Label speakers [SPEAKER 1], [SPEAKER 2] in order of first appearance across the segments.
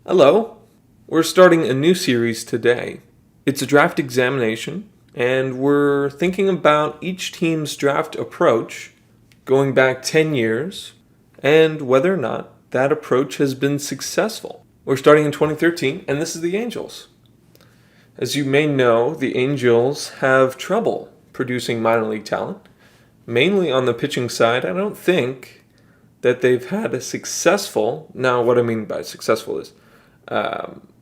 [SPEAKER 1] Hello. We're starting a new series today. It's a draft examination, and we're thinking about each team's draft approach going back 10 years and whether or not that approach has been successful. We're starting in 2013, and this is the Angels. As you may know, the Angels have trouble producing minor league talent, mainly on the pitching side. I don't think that they've had a successful, now what I mean by successful is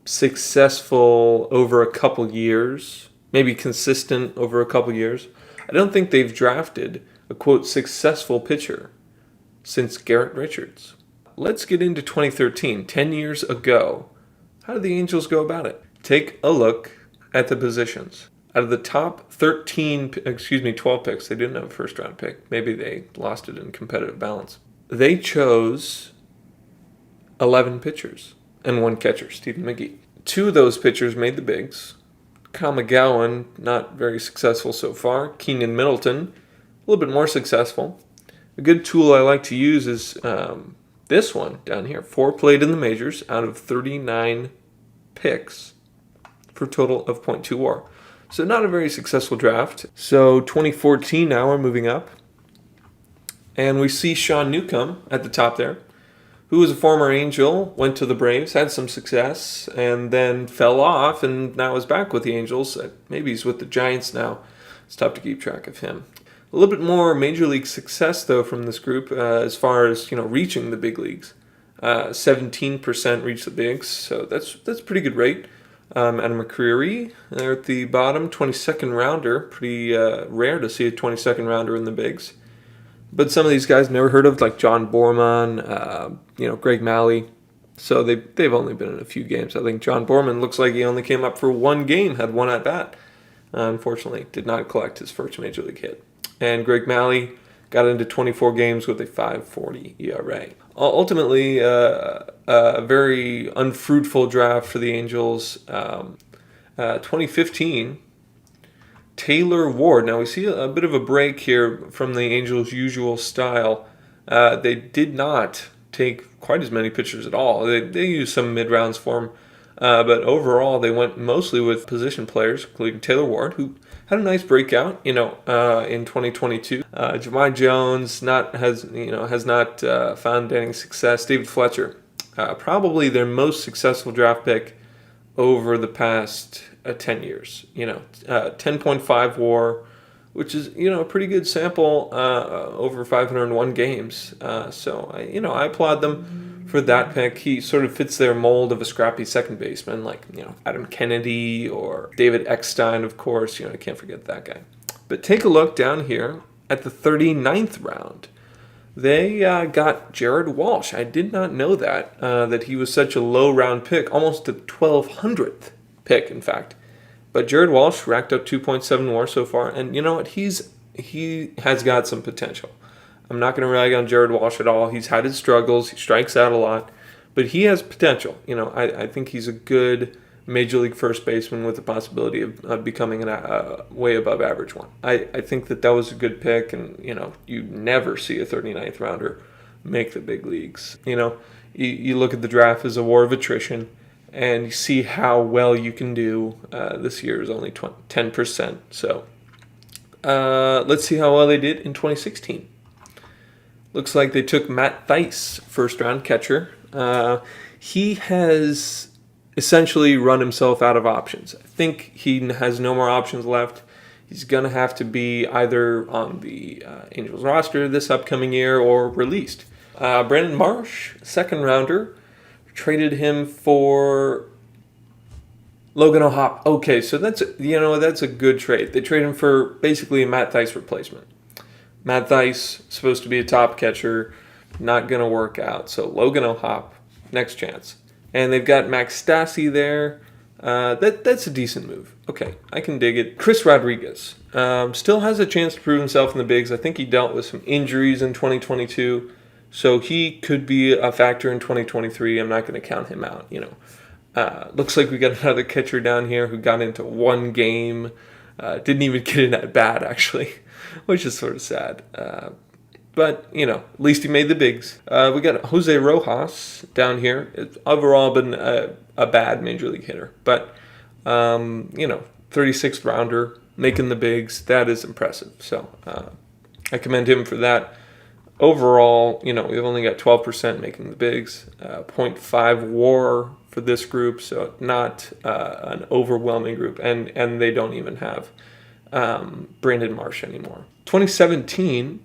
[SPEAKER 1] successful over a couple years, maybe consistent over a couple years. I don't think they've drafted a, quote, successful pitcher since Garrett Richards. Let's get into 2013, 10 years ago. How did the Angels go about it? Take a look at the positions. Out of the top 12 picks, they didn't have a first round pick. Maybe they lost it in competitive balance. They chose 11 pitchers and one catcher, Stephen McGee. 2 of those pitchers made the bigs. Kyle McGowan, not very successful so far. Keenan Middleton, a little bit more successful. A good tool I like to use is this one down here. 4 played in the majors out of 39 picks for a total of .2 WAR. So not a very successful draft. So 2014 now we're moving up. And we see Sean Newcomb at the top there, who was a former Angel, went to the Braves, had some success, and then fell off, and now is back with the Angels. Maybe he's with the Giants now. It's tough to keep track of him. A little bit more major league success, though, from this group as far as reaching the big leagues. 17% reached the bigs, so that's a pretty good rate. Adam McCreary there at the bottom, 22nd rounder. Pretty rare to see a 22nd rounder in the bigs. But some of these guys never heard of, like John Borman, Greg Malley. So they've only been in a few games. I think John Borman looks like he only came up for one game, had one at bat. Unfortunately, did not collect his first major league hit. And Greg Malley got into 24 games with a 5.40 ERA. Ultimately, a very unfruitful draft for the Angels. 2015. Taylor Ward. Now we see a bit of a break here from the Angels' usual style. They did not take quite as many pitchers at all. They used some mid-rounds for him. But overall, they went mostly with position players, including Taylor Ward, who had a nice breakout, in 2022. Jahmai Jones has not found any success. David Fletcher, probably their most successful draft pick over the past 10 years. 10.5 WAR, which is a pretty good sample over 501 games. So I applaud them for that pick. He sort of fits their mold of a scrappy second baseman, like Adam Kennedy or David Eckstein, of course. I can't forget that guy. But take a look down here at the 39th round. They got Jared Walsh. I did not know that he was such a low round pick, almost the 1200th pick, in fact. But Jared Walsh racked up 2.7 WAR so far, and you know what? He has got some potential. I'm not going to rag on Jared Walsh at all. He's had his struggles. He strikes out a lot, but he has potential. I think he's a good major league first baseman with the possibility of becoming a way above average one. I think that was a good pick, and you never see a 39th rounder make the big leagues. You look at the draft as a war of attrition, and you see how well you can do. This year is only 10%. So let's see how well they did in 2016. Looks like they took Matt Thaiss, first-round catcher. He has essentially run himself out of options. I think he has no more options left. He's going to have to be either on the Angels roster this upcoming year or released. Brandon Marsh, second-rounder. Traded him for Logan O'Hoppe. Okay, so that's a good trade. They trade him for basically a Matt Thaiss replacement. Matt Thaiss, supposed to be a top catcher, not going to work out. So Logan O'Hoppe, next chance. And they've got Max Stassi there. That's a decent move. Okay, I can dig it. Chris Rodriguez still has a chance to prove himself in the bigs. I think he dealt with some injuries in 2022. So he could be a factor in 2023. I'm not going to count him out. Looks like we got another catcher down here who got into one game. Didn't even get in at bat, actually, which is sort of sad. But, at least he made the bigs. We got Jose Rojas down here. It's overall been a bad major league hitter. But, 36th rounder, making the bigs. That is impressive. So I commend him for that. Overall, we've only got 12% making the bigs. 0.5 WAR for this group, so not an overwhelming group. And they don't even have Brandon Marsh anymore. 2017...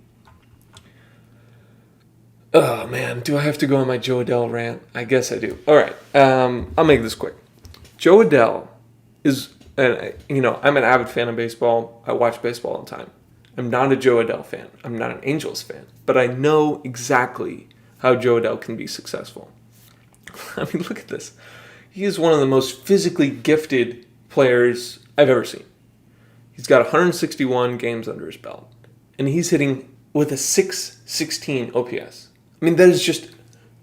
[SPEAKER 1] Oh, man, do I have to go on my Joe Adell rant? I guess I do. All right, I'll make this quick. Joe Adell is, I'm an avid fan of baseball. I watch baseball all the time. I'm not a Joe Adell fan. I'm not an Angels fan. But I know exactly how Joe Adell can be successful. I mean, look at this. He is one of the most physically gifted players I've ever seen. He's got 161 games under his belt. And he's hitting with a 616 OPS. I mean, that is just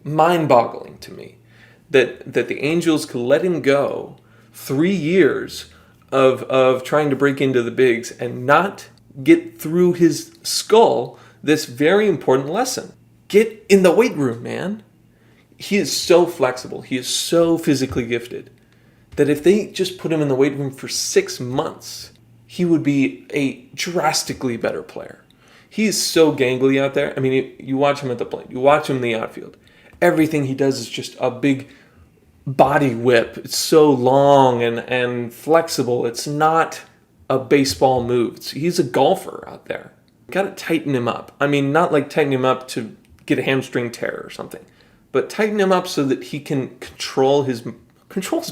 [SPEAKER 1] mind-boggling to me that the Angels could let him go 3 years of trying to break into the bigs and not get through his skull this very important lesson. Get in the weight room, man. He is so flexible. He is so physically gifted that if they just put him in the weight room for 6 months, he would be a drastically better player. He is so gangly out there. I mean, you watch him at the plate. You watch him in the outfield. Everything he does is just a big body whip. It's so long and flexible. It's not a baseball move. He's a golfer out there. Got to tighten him up. I mean, not like tighten him up to get a hamstring tear or something, but tighten him up so that he can control his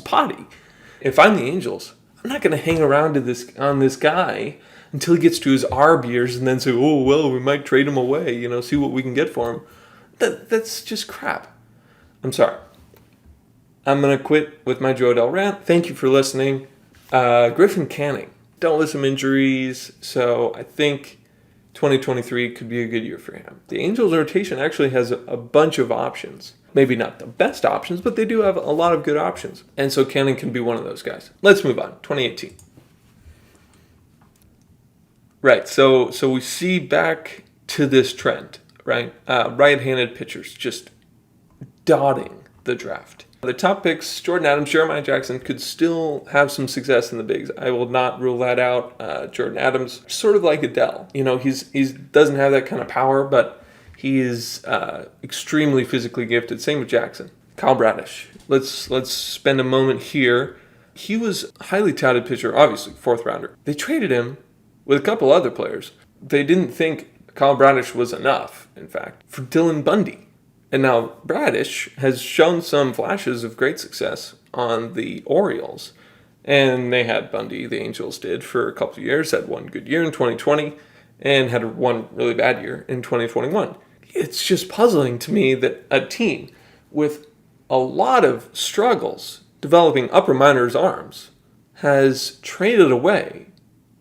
[SPEAKER 1] body. If I'm the Angels, I'm not going to hang around on this guy until he gets to his arb years and then say, oh, well, we might trade him away, see what we can get for him. That's just crap. I'm sorry. I'm going to quit with my Joe Adell rant. Thank you for listening. Griffin Canning dealt with some injuries, so I think 2023 could be a good year for him. The Angels rotation actually has a bunch of options. Maybe not the best options, but they do have a lot of good options. And so Canning can be one of those guys. Let's move on. 2018. Right, so we see back to this trend, right? Right-handed pitchers just dotting the draft. The top picks, Jordan Adams, Jeremiah Jackson, could still have some success in the bigs. I will not rule that out. Jordan Adams, sort of like Adell. He doesn't have that kind of power, but he is extremely physically gifted. Same with Jackson. Kyle Bradish. Let's spend a moment here. He was a highly touted pitcher, obviously, 4th rounder. They traded him with a couple other players. They didn't think Kyle Bradish was enough, in fact, for Dylan Bundy. And now Bradish has shown some flashes of great success on the Orioles. And they had Bundy, the Angels did, for a couple of years, had one good year in 2020, and had one really bad year in 2021. It's just puzzling to me that a team with a lot of struggles developing upper minors arms has traded away,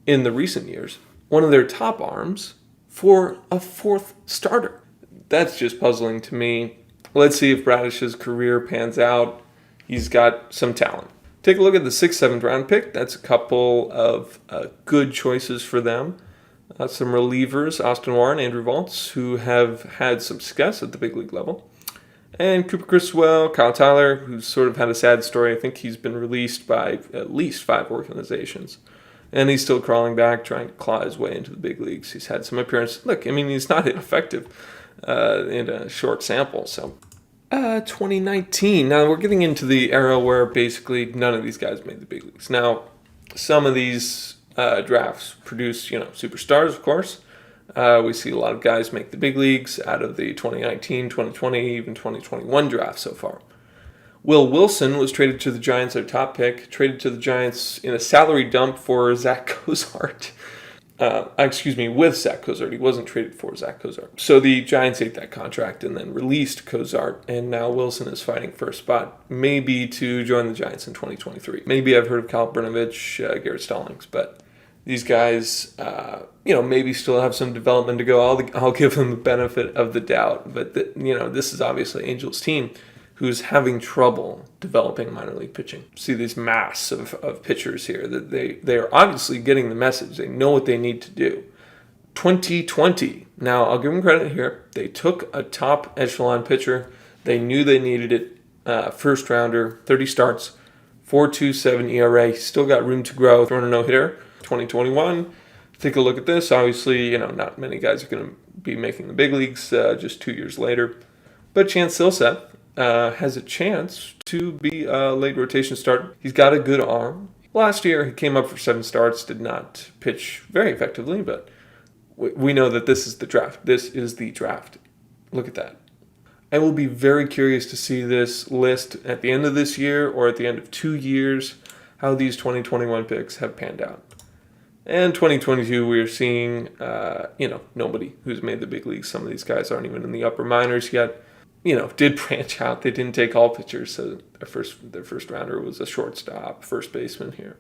[SPEAKER 1] in the recent years, one of their top arms for a 4th starter. That's just puzzling to me. Let's see if Bradish's career pans out. He's got some talent. Take a look at the 6th, 7th round pick. That's a couple of good choices for them. Some relievers, Austin Warren, Andrew Volts, who have had some success at the big league level. And Cooper Criswell, Kyle Tyler, who's sort of had a sad story. I think he's been released by at least 5 organizations. And he's still crawling back, trying to claw his way into the big leagues. He's had some appearances. Look, I mean, he's not ineffective in a short sample. So, 2019. Now, we're getting into the era where basically none of these guys made the big leagues. Now, some of these drafts produce, superstars, of course. We see a lot of guys make the big leagues out of the 2019, 2020, even 2021 draft so far. Will Wilson was traded to the Giants, their top pick, traded to the Giants in a salary dump for Zach Cozart. With Zach Cozart. He wasn't traded for Zach Cozart. So the Giants ate that contract and then released Cozart, and now Wilson is fighting for a spot, maybe to join the Giants in 2023. Maybe I've heard of Kyle Brnovich, Garrett Stallings, but these guys, maybe still have some development to go. I'll give them the benefit of the doubt, but this is obviously Angels' team who's having trouble developing minor league pitching. See this mass of pitchers here that they are obviously getting the message. They know what they need to do. 2020. Now, I'll give them credit here. They took a top echelon pitcher. They knew they needed it. First rounder, 30 starts, 4.27 ERA. Still got room to grow. Throwing a no-hitter. 2021. Take a look at this. Obviously, not many guys are going to be making the big leagues just 2 years later. But Chance Silseth has a chance to be a late rotation starter. He's got a good arm. Last year, he came up for 7 starts, did not pitch very effectively, but we know that this is the draft. This is the draft. Look at that. I will be very curious to see this list at the end of this year or at the end of 2 years, how these 2021 picks have panned out. And 2022, we are seeing, nobody who's made the big leagues. Some of these guys aren't even in the upper minors yet. Did branch out. They didn't take all pitchers, so their first rounder was a shortstop, first baseman here.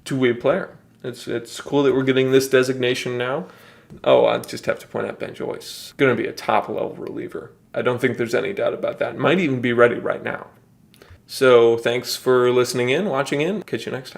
[SPEAKER 1] Two-way player. It's cool that we're getting this designation now. Oh, I just have to point out Ben Joyce. Going to be a top-level reliever. I don't think there's any doubt about that. Might even be ready right now. So thanks for listening in, watching in. Catch you next time.